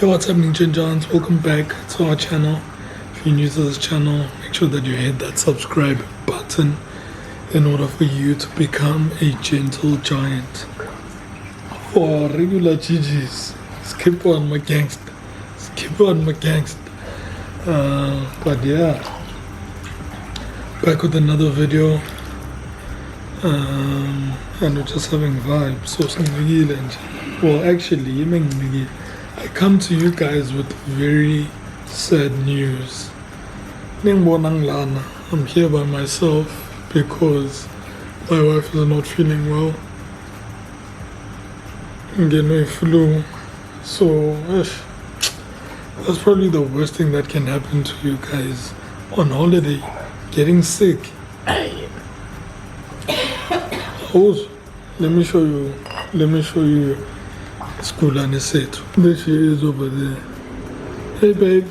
Hey, what's happening, Jinjans? Welcome back to our channel. If you're new to this channel, make sure that you hit that subscribe button in order for you to become a gentle giant. For our regular GGs, skip on my gangster. Skip on my gangster. But yeah, back with another video. And we're just having vibes. So well, actually, I come to you guys with very sad news. I'm here by myself because my wife is not feeling well. I'm getting a flu. So that's probably the worst thing that can happen to you guys on holiday, getting sick. Also, let me show you school and set. There she is over there. Hey babe,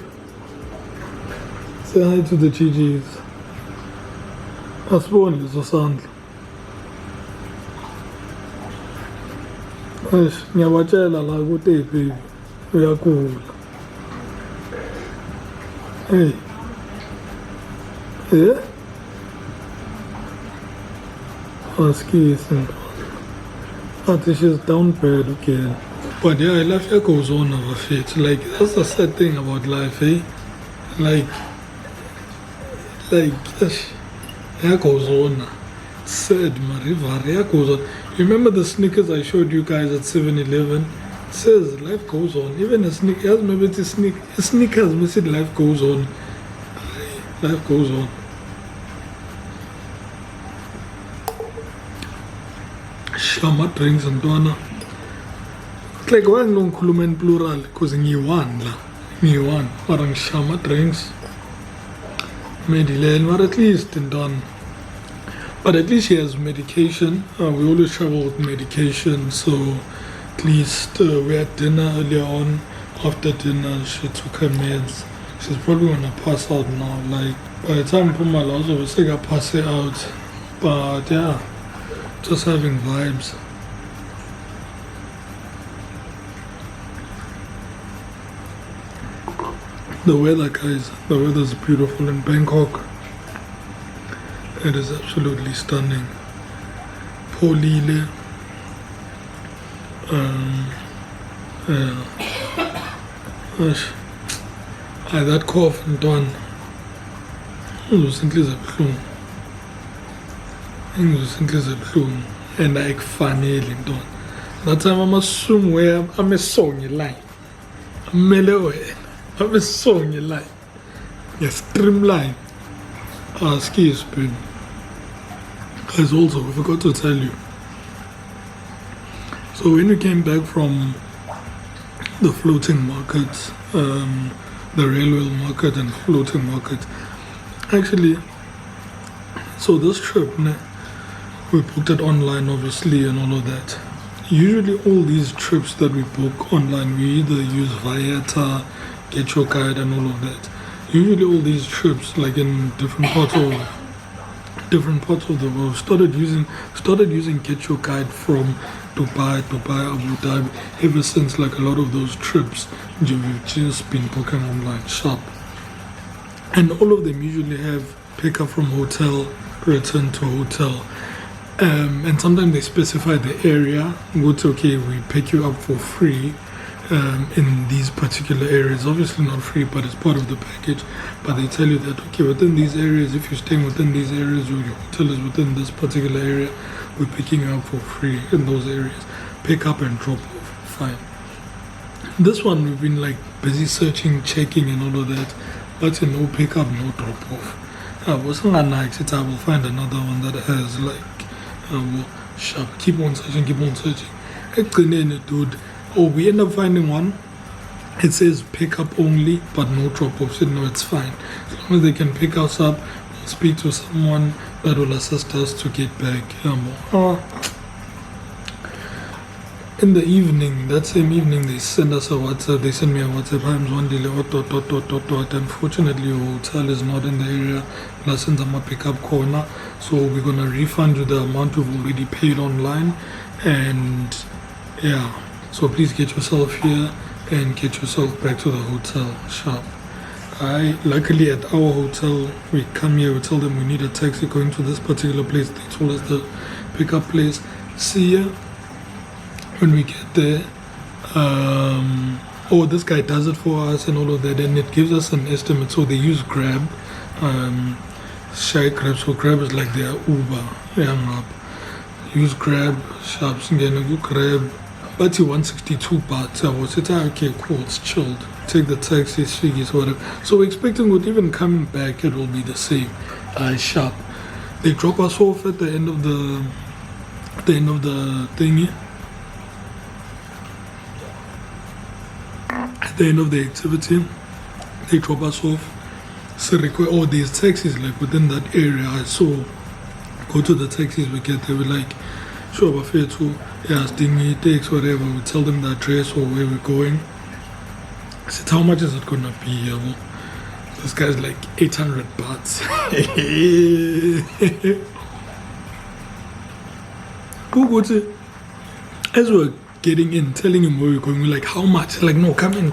say hi to the GGs. Asibone leso sandla. Ngiyabatshela la ukuthi hey baby, uyagula. Hey. Yeah? Askis. But she's down bad again. But yeah, life here goes on over faith. Like, that's the sad thing about life, eh? Like, here goes on. It's sad, man. Here goes on. You remember the sneakers I showed you guys at 7-Eleven? It says life goes on. Even a sneaker, maybe it's a sneakers, we said life goes on. Life goes on. Shama drinks and dona. Like why no ngikhuluma in plural because ngiyi-1 la. Ngiyi-1. Mara ngishama drinks. Medilele, but at least done. But at least she has medication. We always travel with medication, so at least we had dinner earlier on. After dinner, she took her meds. She's probably gonna pass out now. Like by the time Pumala was over, she got pass out. But yeah, just having vibes. The weather, guys, the weather is beautiful in Bangkok. It is absolutely stunning. Polile. That cough and done. And I finally done. That time I'm assuming where I'm a song in line. I'm a song in line. Yes, streamline. Excuse me. Guys, also, I forgot to tell you. So when we came back from the floating markets, the railway market and floating market, actually, so this trip, we booked it online, obviously, and all of that. Usually, all these trips that we book online, we either use Vieta, Get Your Guide, and all of that. Usually, all these trips, like in different parts of the world, started using Get Your Guide from Dubai, Abu Dhabi. Ever since, like a lot of those trips, we've just been booking online shop, and all of them usually have pick up from hotel, return to hotel. And sometimes they specify the area. It's okay, we pick you up for free in these particular areas. Obviously not free, but it's part of the package. But they tell you that, okay, within these areas, if you're staying within these areas or your hotel is within this particular area, we're picking you up for free in those areas. Pick up and drop off, fine. This one, we've been like busy searching, checking and all of that. But no pick up, no drop off. I will find another one that has like sharp. Keep on searching. Dude. Oh, we end up finding one. It says pick up only, but no drop off. So no, it's fine. As long as they can pick us up, we'll speak to someone that will assist us to get back. In the evening, that same evening, they send us a WhatsApp. They send me a WhatsApp. Hi, Mzwandile. Unfortunately, your hotel is not in the area. Lessons I'm a pick up corner. So we're gonna refund you the amount you've already paid online. And yeah, so please get yourself here and get yourself back to the hotel sharp. Luckily at our hotel, we come here, we tell them we need a taxi going to this particular place. They told us the pickup place. See ya. When we get there, this guy does it for us and all of that, and it gives us an estimate. So they use Grab, Shy Grab. So Grab is like their Uber. Use Grab, shops, and go Grab. But 162 baht. I was okay, cool, it's chilled. Take the taxi, Swiggy's, whatever. So we're expecting with even coming back, it will be the same. Sharp. They drop us off at the end of the thingy. At the end of the activity, they drop us off. So these taxis like within that area. I saw. Go to the taxis. We get there. We're like, sure, but fair to thingy takes whatever. We tell them the address or where we're going. I said, how much is it gonna be? Well, this guy's like 800 bahts. As we're getting in, telling him where we're going, we're like, how much? Like, no, come in.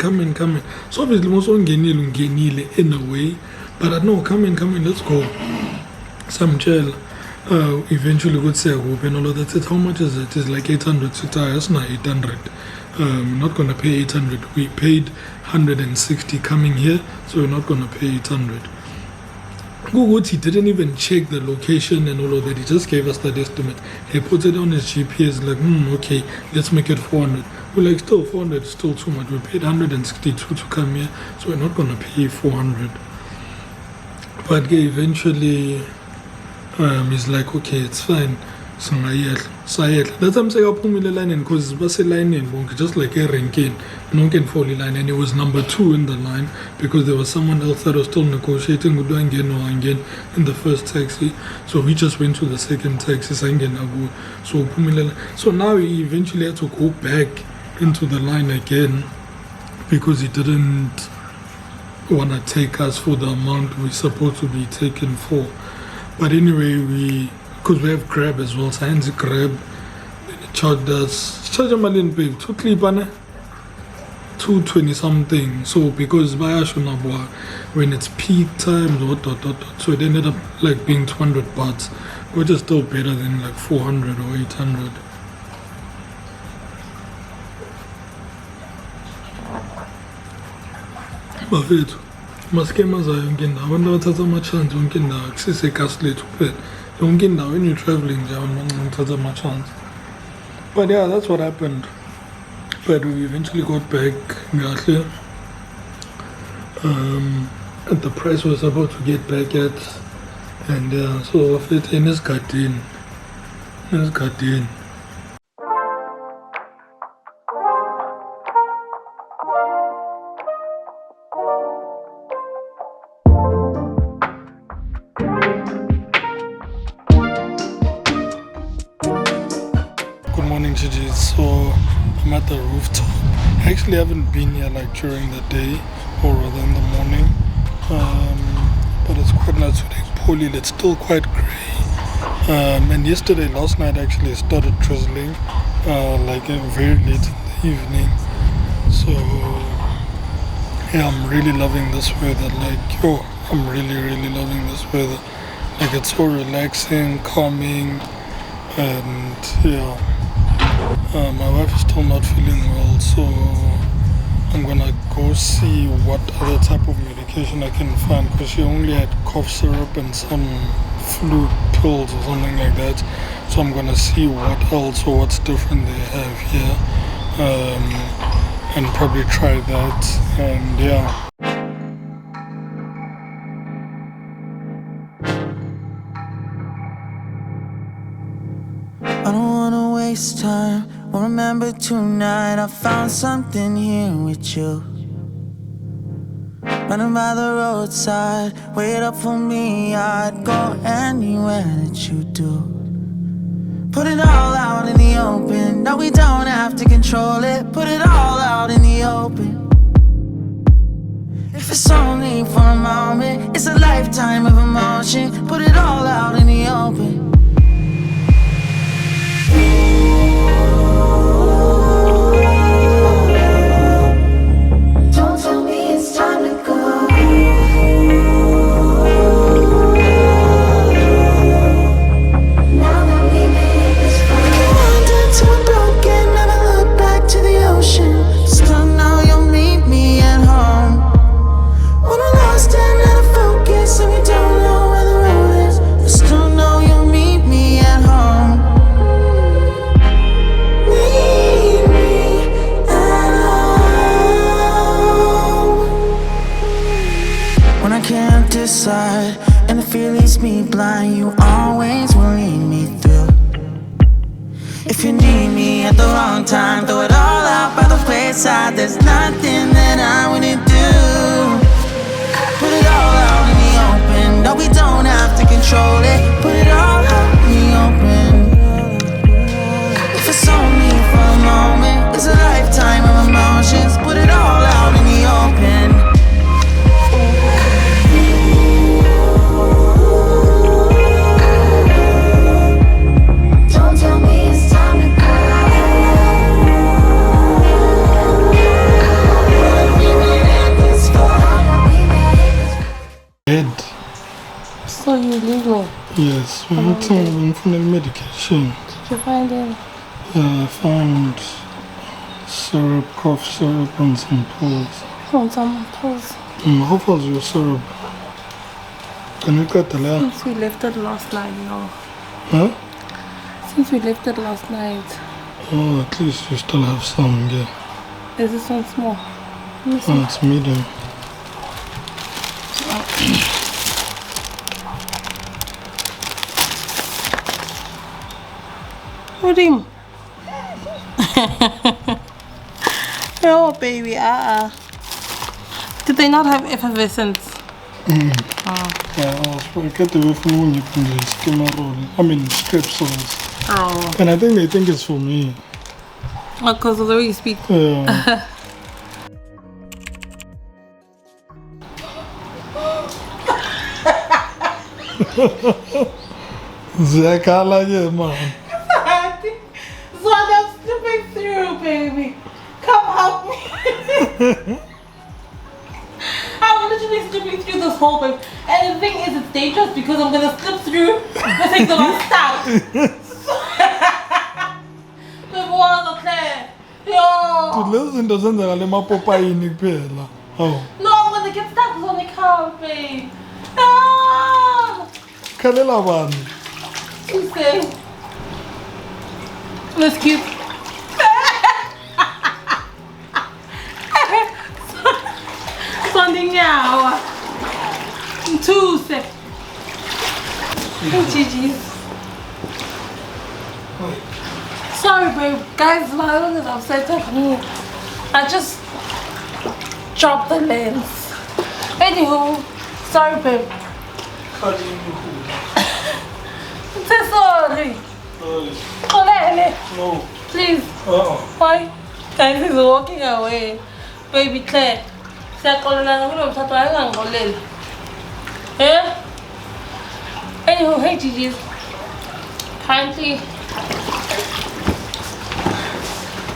So obviously, most on Genile in a way, but no, come in, let's go. Some jail. Eventually, good say and all of that. Said, how much is it? It's like 800. So it's not 800. We're not gonna pay 800. We paid 160 coming here, so we're not gonna pay 800. He didn't even check the location and all of that. He just gave us that estimate. He put it on his GPS, like, okay, let's make it 400. We're like, still 400 is still too much. We paid 162 to come here, so we're not gonna pay 400. But eventually, he's like, okay, it's fine. So that's why I'm saying I put the line in, because it's a line in, just like a ranking. No can fall in line, and it was number 2 in the line because there was someone else that was still negotiating with again in the first taxi. So we just went to the second taxi. So now he eventually had to go back into the line again because he didn't want to take us for the amount we're supposed to be taken for. But anyway, because we have Grab as well, so I Grab, then it charged us, charge them a little bit, 220 something. So because when it's peak time, so it ended up like being 200 bahts, which is still better than like 400 or 800. Bafethu maskema zayo yonke indawo, abantu abathatha ama-chance yonke indawo kusisegasi lethu kuphela. Yonke indawo when you're traveling nje abantu bancane uthatha ama-chance. But yeah, that's what happened. But we eventually got back kahle at the price we were supposed to get back at. And so bafethu enesigardeni. So I'm at the rooftop. I actually haven't been here like during the day or rather in the morning, but it's quite nice today. Poorly, it's still quite grey. And last night actually started drizzling, like very late in the evening. So yeah, I'm really loving this weather. I'm really loving this weather. Like it's so relaxing, calming, and yeah. My wife is still not feeling well, so I'm gonna go see what other type of medication I can find, because she only had cough syrup and some flu pills or something like that. So I'm gonna see what else or what's different they have here, and probably try that. And yeah. I don't wanna waste time. Well, remember tonight I found something here with you. Running by the roadside, wait up for me. I'd go anywhere that you do. Put it all out in the open. No, we don't have to control it. Put it all out in the open. If it's only for a moment, it's a lifetime of emotion. Put it all out in the open. can't decide, and the fear leaves me blind. You always will lead me through. If you need me at the wrong time, throw it all out by the wayside. There's nothing that I wouldn't do. Put it all out in the open. No, we don't have to control it. Put it all out in the open. If it's only for a moment, it's a lifetime of emotions. Put it all out in the open. Don't tell me it's time to go. Dead. So you leave me? Yes, I'm from the medication. Did you find it? Yeah, I found syrup, cough syrup, and some pills. Oh, some pills. How far is your syrup? Can you cut the lamp? Since we left it last night, no. Huh? Since we left it last night. Oh, at least you still have some, yeah. Is this one small? Let me see. Oh, it's medium. What him? Oh, baby, Did they not have effervescence? Yeah, I get away from when you put the skimmer roll. I mean, strepsils. Oh. And I think they think it's for me. Oh, because of the way you speak. Yeah. Zakala, yeah, man. So I'm slipping through, baby. Come help me. I'm literally slipping through this hole, babe. And the thing is, it's dangerous because I'm gonna slip through and take the last stop. The walls are clear. Yo. Listen, doesn't the Alema Popeye in the Oh. No, I'm gonna get stuck on the couch, babe. Ah. Kalela one. You say. That's cute. Something now. Tuesday. GG's. Sorry, babe. Guys, my husband is upset at me. I just dropped the lens. Anywho, sorry, babe. Say sorry. No. Please. Why? Guys, he's walking away. Baby Claire. Yeah? Anywho, hey GG's. Currently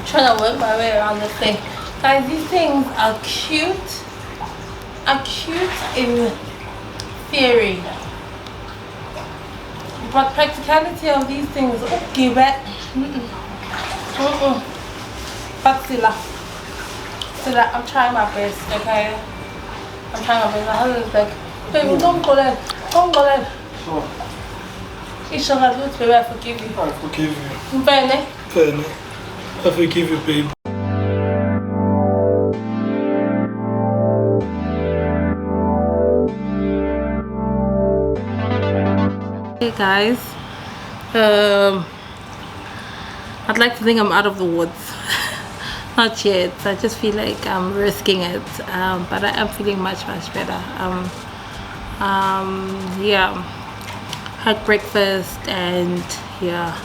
trying to work my way around this thing. Guys, these things are cute. Are cute in theory. But practicality of these things, okay, but but still, I'm trying my best, okay? I'm trying my best. My husband's like, baby, don't go there. Don't go there. Sure. It's all right, baby, I forgive you. I forgive you. Bene. Bene. I forgive you, babe. Hey guys, I'd like to think I'm out of the woods. Not yet. I just feel like I'm risking it, but I am feeling much better. Yeah, had breakfast and yeah,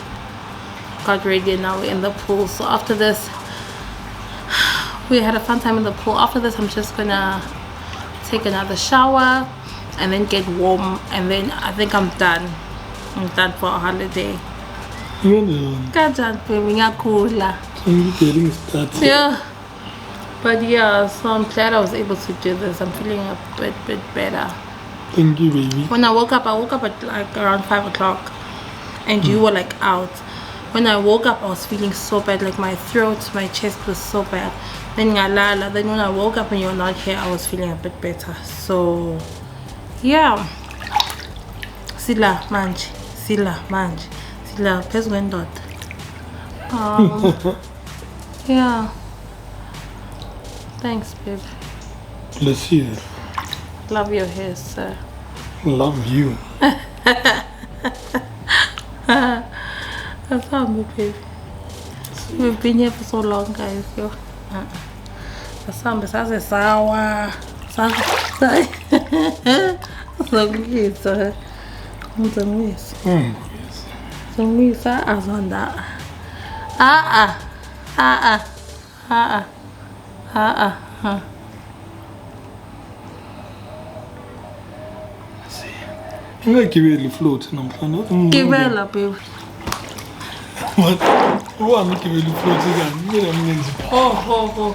got ready and now we're in the pool. So after this, we had a fun time in the pool. After this, I'm just gonna take another shower and then get warm, and then I think I'm done. I'm done for a holiday. I'm getting started. Yeah, but yeah, so I'm glad I was able to do this. I'm feeling a bit better. Thank you, baby. When I woke up at like around 5 o'clock, and you were like out. When I woke up, I was feeling so bad, like my throat, my chest was so bad. Then when I woke up and you're not here, I was feeling a bit better. So yeah, sila manje, phezu kwendoda. Yeah, thanks, babe. Let's see. Love your hair, sir. Love you. That's how me, baby. We've been here for so long, guys. Yo. That's how me. That's sour. I'm gonna give you the float and I'm trying Give it up, baby. What? Who am I giving you the float again? Oh.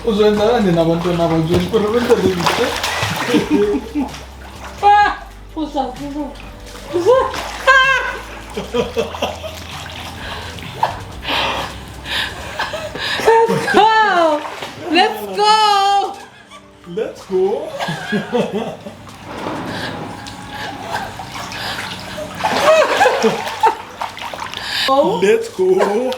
Uzwenza kanje nabantwana abazweni kodwa benza lebihle. Let's go. Let's go. Let's go.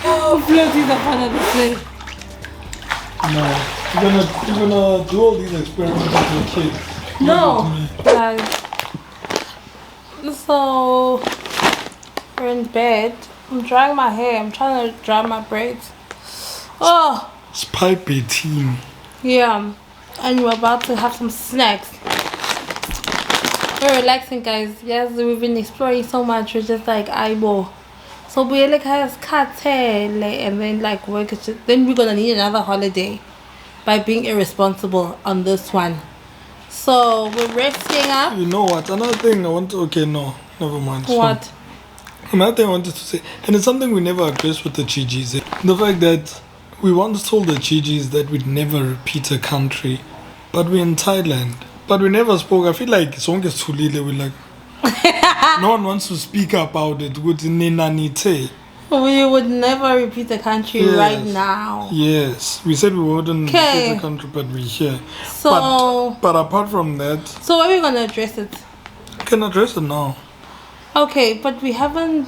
Oh, floaties are fun at the play. No, you're gonna do all these experiments with your kids. No, guys. So we're in bed. I'm drying my hair. I'm trying to dry my braids. Oh, Spy team. yeah. And we're about to have some snacks. We're relaxing, guys. Yes, we've been exploring so much. We're just like eyeball. So we like has cut and then like work. Then we're gonna need another holiday by being irresponsible on this one. So we're resting up. You know what? Another thing I want to. Okay, no, never mind. What? Another thing I wanted to say, and it's something we never addressed with the Gigis. The fact that we once told the Gigis that we'd never repeat a country, but we're in Thailand. But we never spoke. I feel like song is too little. We're like, no one wants to speak about it. Good ninanite. We would never repeat the country right now. Yes, we said we wouldn't repeat the country, but we're here. So, but apart from that, so are we gonna address it? I can address it now. Okay, but we haven't.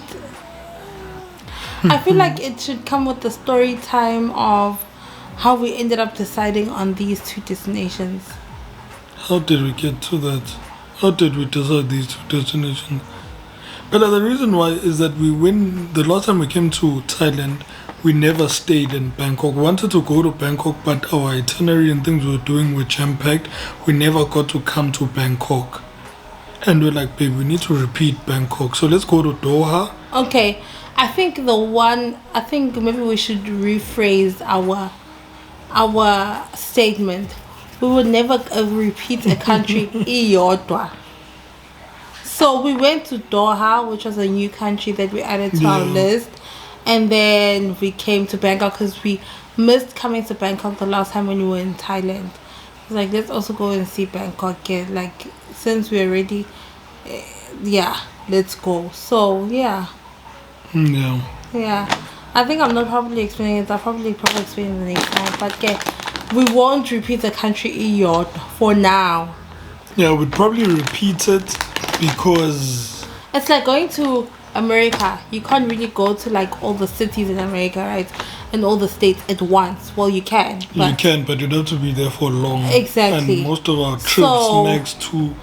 I feel like it should come with the story time of how we ended up deciding on these two destinations. How did we get to that? How did we decide these two destinations? But the reason why is that the last time we came to Thailand, we never stayed in Bangkok. We wanted to go to Bangkok, but our itinerary and things we were doing were jam-packed. We never got to come to Bangkok. And we're like, babe, we need to repeat Bangkok. So let's go to Doha. Okay, I think maybe we should rephrase our statement. We would never repeat a country iyodwa. So we went to Doha, which was a new country that we added to our list, and then we came to Bangkok because we missed coming to Bangkok the last time when we were in Thailand. It's like, let's also go and see Bangkok again. Like, since we're ready, let's go. So yeah. I think I'm not probably explaining it. I'll probably explain it the next time. But yeah, we won't repeat the country iyod for now. Yeah, we'd probably repeat it because it's like going to America. You can't really go to like all the cities in America, right? And all the states at once. Well, you can. But you can, but you'd have to be there for long. Exactly. And most of our trips next 2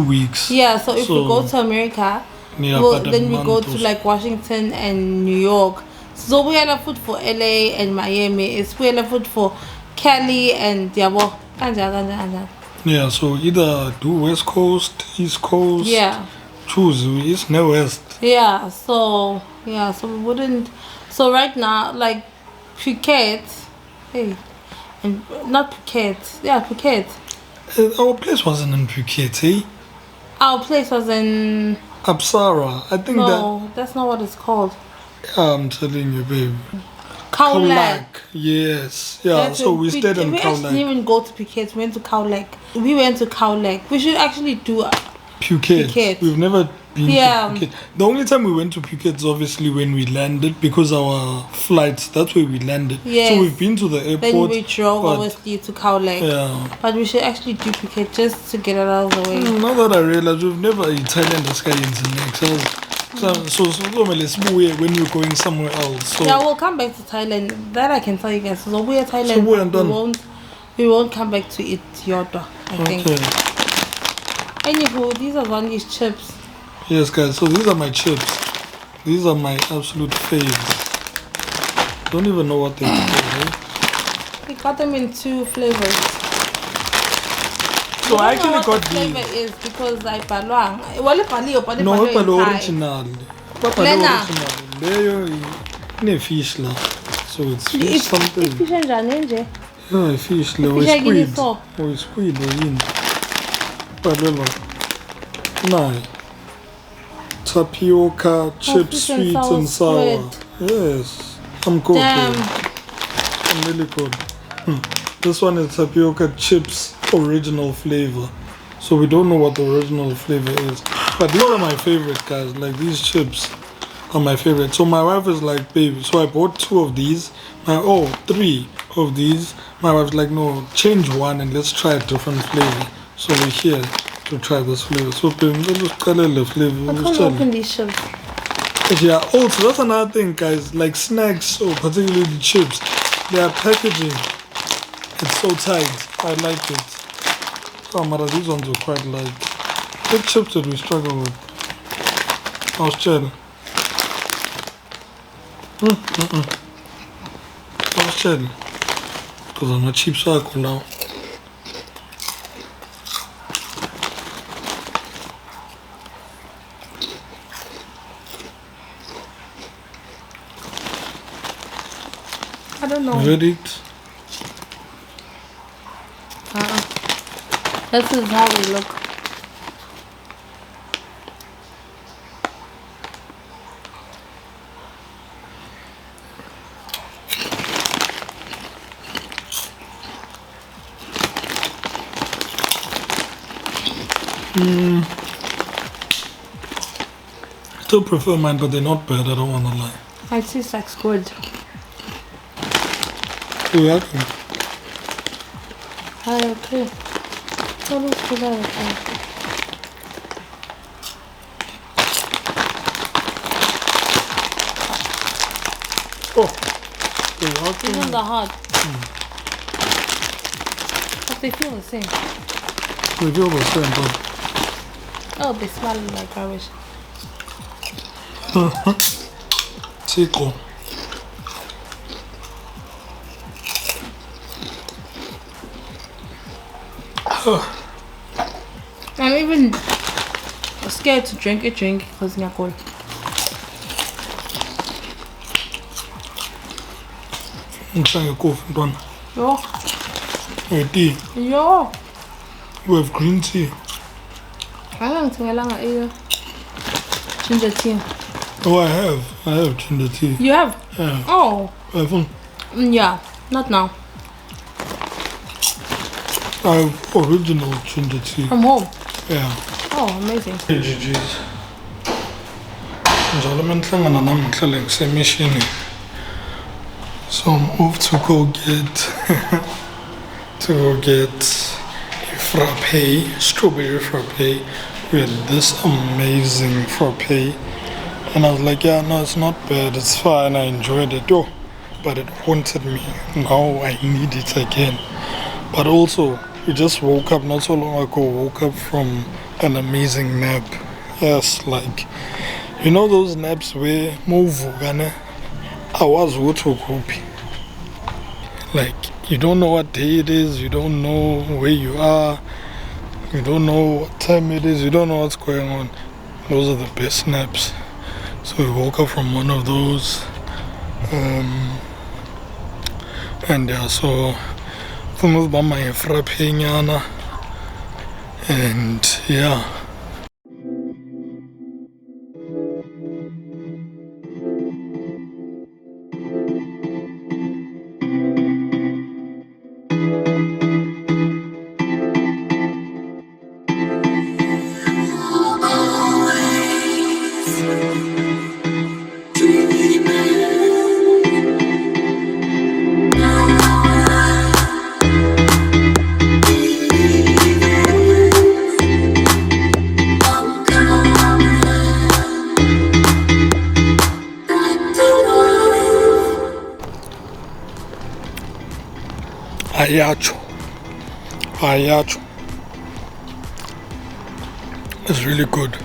weeks. Yeah, so if we go to America, then we go to like Washington and New York. So we had a food for LA and Miami. We had a food for Cali and Diabo. Yeah, so either do West Coast, East Coast. Yeah. Choose East, no West. Yeah, so we wouldn't. So right now, like Phuket, and not Phuket. Yeah, Phuket. Our place wasn't in Phuket, eh? Our place was in Apsara. I think that's not what it's called. Yeah, I'm telling you, babe. Khao Lak. Yes. Yeah, so we stayed in Khao Lak. We didn't even go to Phuket. We went to Khao Lak. We went to Khao Lak. We should actually do Phuket. We've never been to Phuket. The only time we went to Phuket is obviously when we landed, because our flights, that's where we landed. Yes. So we've been to the airport. Then we drove obviously to Khao Lak. Yeah. But we should actually do Phuket just to get it out of the way. Now that I realize we've never Italian the sky into next. So let's move when we're going somewhere else. So Yeah, we'll come back to Thailand. That I can tell you guys. So we're Thailand. So we're but done. we won't come back to eat Yoda, I think. okay. Anywho, these are Zwandi's chips. Yes, guys. So these are my chips. These are my absolute faves. Don't even know what they're called. Eh? We got them in 2 flavors. So I don't know actually what got the these. flavor is because I balwang. Well, if No, it's the Thai. original. Papa Lena. original. There you fish la. So it's fish something. Fish njani nje? Yeah, fish la. Or Fish egg squid. so. Or squid or in. Palelo. No. Tapioca, chips, fish and sweet sour and sour. squid. Yes. I'm good. Damn. I'm really good. This one is tapioca chips original flavor. So we don't know what the original flavor is. But these are my favorite, guys. Like these chips are my favorite. So my wife is like, baby. So I bought 2 of these. 3 of these. My wife's like, no, change one and let's try a different flavor. So we're here to try this flavor. So let's color the flavor. I can't open these chips. Yeah, also that's another thing, guys. Like snacks, or particularly the chips, their packaging, it's so tight. I like it. Oh, Mara, these ones are quite light. What chips did we struggle with? I was chill. I was chill. Because I'm a cheap circle now. I don't know. Verdict. This is how we look. Still prefer mine, but they're not bad. I don't want to lie. It tastes like squid. You welcome. I agree. What is squid? Oh, you're welcome. These ones are hard. But they feel the same. They feel the same, but Oh, they smell like garbage. Tico. I'm even scared to drink a drink because I'm cold. I'm trying to go for one. Yo, Tea. yo. You have green tea. I don't think I ginger tea. Oh, I have ginger tea. You have? Yeah. Oh, I yeah. Not now. have original ginger tea. From home. Yeah. Oh, amazing. Hey, GG's. Njalo menhlangana nami ngihlale ngisemishini. So I'm off to go get a frappe, strawberry frappe with this amazing frappe. And I was like, yeah, no, it's not bad, it's fine, I enjoyed it. Yo, but it haunted me. Now I need it again. But also, we just woke up not so long ago, woke up from an amazing nap. Yes, like, you know those naps where movugane I was wotokupi. Like, you don't know what day it is, you don't know where you are, you don't know what time it is, you don't know what's going on. Those are the best naps. So we woke up from one of those. And yeah, so fomos ba my frappe nyana. And yeah. Ayacho. It's really good.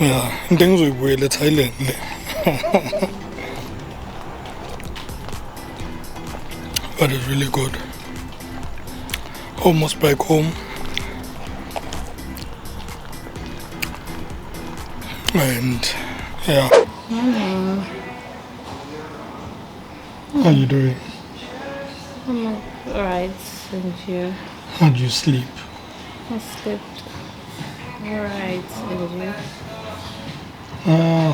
Yeah, things we will Thailand. But it's really good. Almost back home. And yeah. How you doing? I'm alright, thank you. How do you sleep? I slept alright, and you?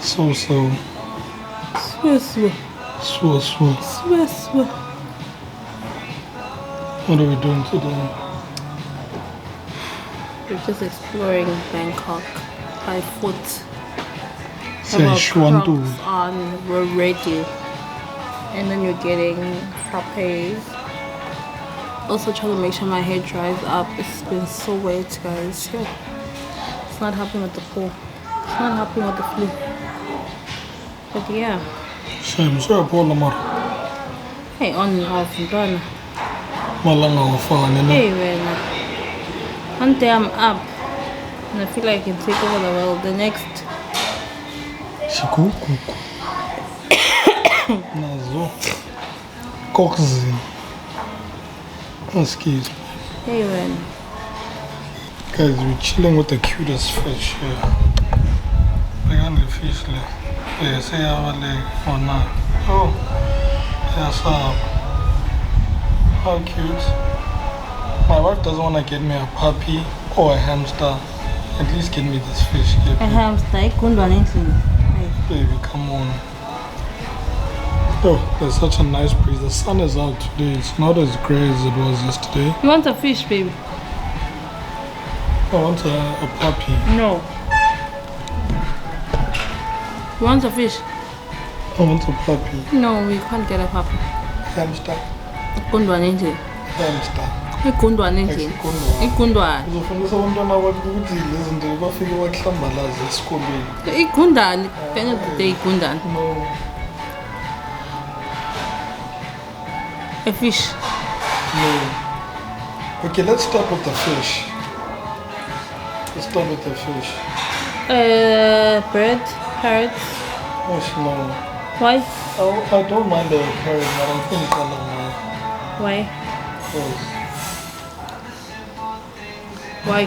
So. So. What are we doing today? We're just exploring Bangkok by foot. Say Crocs on, we're ready. And then you're getting frappes. Also trying to make sure my hair dries up. It's been so wet, guys. Yeah. It's not helping with the pool. It's not helping with the flu. But yeah. Shame, so Paul Amar. Hey, on off done. Malanga Fana. Hey, man. One day I'm up. And I feel like I can take over the world. The next. Shikuku. Nazo. Coxy. Excuse me. Hey, man. Guys, we're chilling with the cutest fish here. Look at the fish. Yeah, say our leg or not. Oh, yes, how cute. My wife doesn't want to get me a puppy or a hamster. At least get me this fish. A hamster, Baby, come on. Oh, there's such a nice breeze. The sun is out today. It's not as grey as it was yesterday. You want a fish, baby? I want a puppy. No. You want a fish? I want a puppy. No, we can't get a puppy. Hamster. Hamster. Ikundwane. Ikundwane. Uzofundisa abantwana bakho ukuthi lezi zinto bafike bakuhlambalaze esikolweni. Ikundane. Kufanele kuthe ikundane. No. A fish. No. Okay, let's start with the fish. Let's start with the fish. Bird, parrot. Oh, no. Why? I don't mind the parrot, but I'm thinking color now. Why? Why?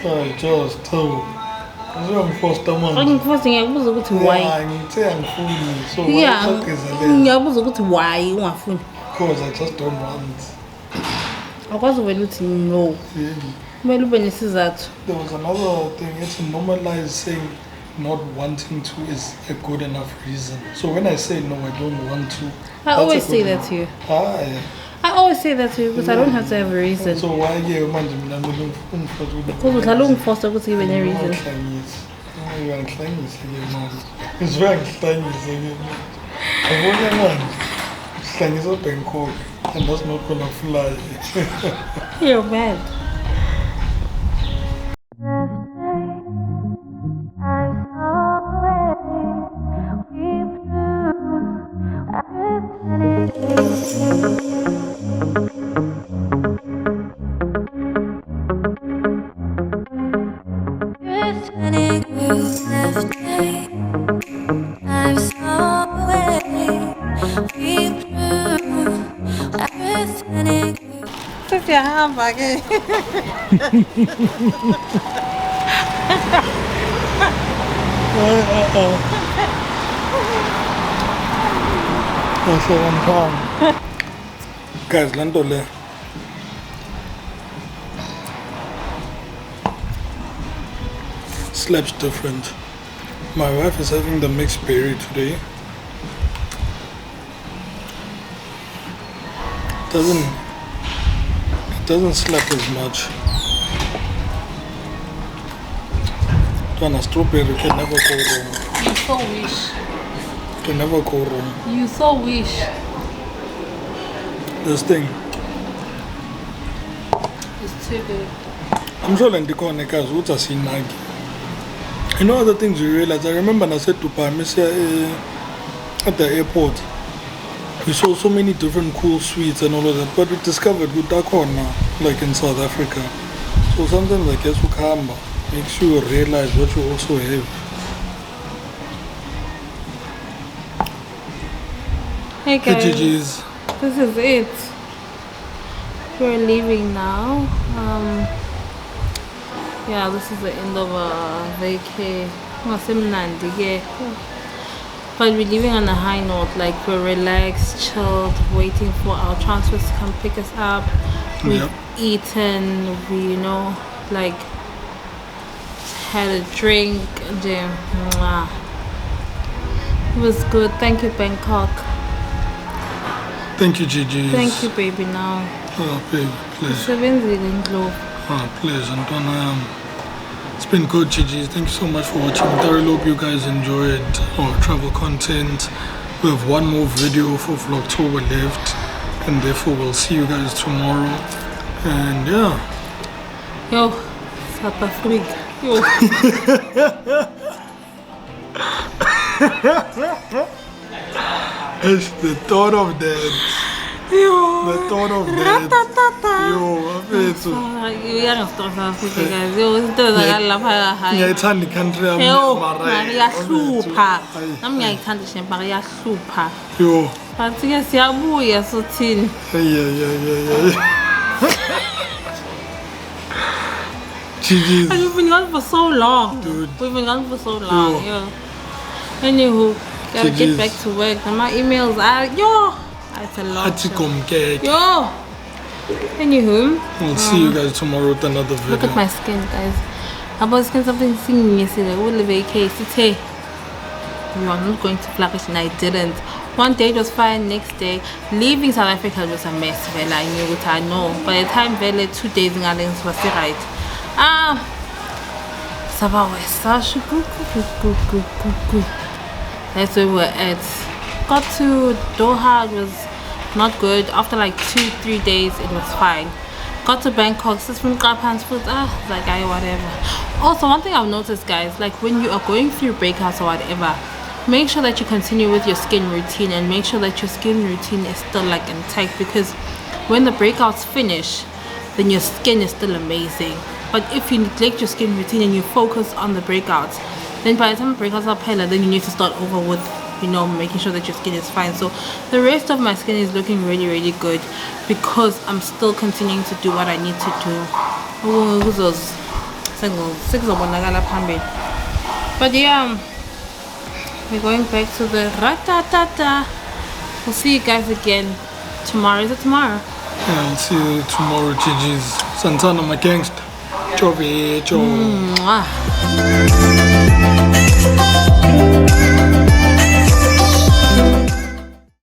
I just told. I'm forced to man. I'm forcing you to why? I'm saying so yeah, what is to why you want food? Because I just don't want. I was going to know. Really? There was another thing. It's normalized saying not wanting to is a good enough reason. So when I say no, I don't want to. I always say that to you. Yeah. I always say that to you because I don't have to have a reason. So why you because I don't force to give any reason. It's very exciting. It's Bangkok, and that's not gonna fly. You're mad. Guys, Landole. Slaps different. My wife is having the mixed berry today. It doesn't slap as much. Donna, strawberry can never go wrong. You so wish. Can never go wrong. You so wish. This thing. It's too good. I'm sure Landikonekas would have seen Nagi. You know other things you realize? I remember I said to Parmisia at the airport, we saw so many different cool sweets and all of that, but we discovered good now, like in South Africa. So sometimes I guess ukamba makes you realize what you also have. Hey guys, GG's. this is it. We're leaving now. Yeah, this is the end of our vacay. But we're leaving on a high note, like we're relaxed, chilled, waiting for our transfers to come pick us up. We've eaten, we, you know, like had a drink. It was good. Thank you, Bangkok. Thank you, Gigi. Thank you, baby. Now. Oh, baby, pleasure. Oh, pleasure. It's been good, Gigi. Thank you so much for watching. I really hope you guys enjoyed our travel content. We have one more video for Vlogtober left, and therefore we'll see you guys tomorrow. And yeah. Yo, South Africa. Yo. It's the thought of that. Yo. The thought of that. Yo, afethu. South Africa, guys. Yo, into lapha high. Ngiyayithanda country yami mara. Iyahlupha. Nami ngiyayithanda shempa iyahlupha. Yo. But ke siyabuya sothini. Yeah. GG's. We've been gone for so long. Dude. We've been gone for so long. Yo. Anywho, gotta get back to work. And my emails are it's a lot. Yo. Anywho, we'll see you guys tomorrow with another video. Look at my skin, guys. About skin something singing yesterday. What the vacay? Hey, we are not going to flourish, and I didn't. One day it was fine. Next day, leaving South Africa was a mess. Well, I knew what I know. By the time Vele 2 days in Alliance was right. That's where we were at. Got to Doha, it was not good. After like 2-3 days, it was fine. Got to Bangkok, like whatever. Also, one thing I've noticed, guys, like when you are going through breakouts or whatever, make sure that you continue with your skin routine and make sure that your skin routine is still like intact, because when the breakouts finish, then your skin is still amazing. But if you neglect your skin routine and you focus on the breakouts, then by the time the breakouts are paler, then you need to start over with, you know, making sure that your skin is fine. So the rest of my skin is looking really, really good because I'm still continuing to do what I need to do. But yeah, we're going back to the ratatata. We'll see you guys again tomorrow. Is it tomorrow? Yeah, I'll see you tomorrow, GG's. Santana, my gangster. Chove.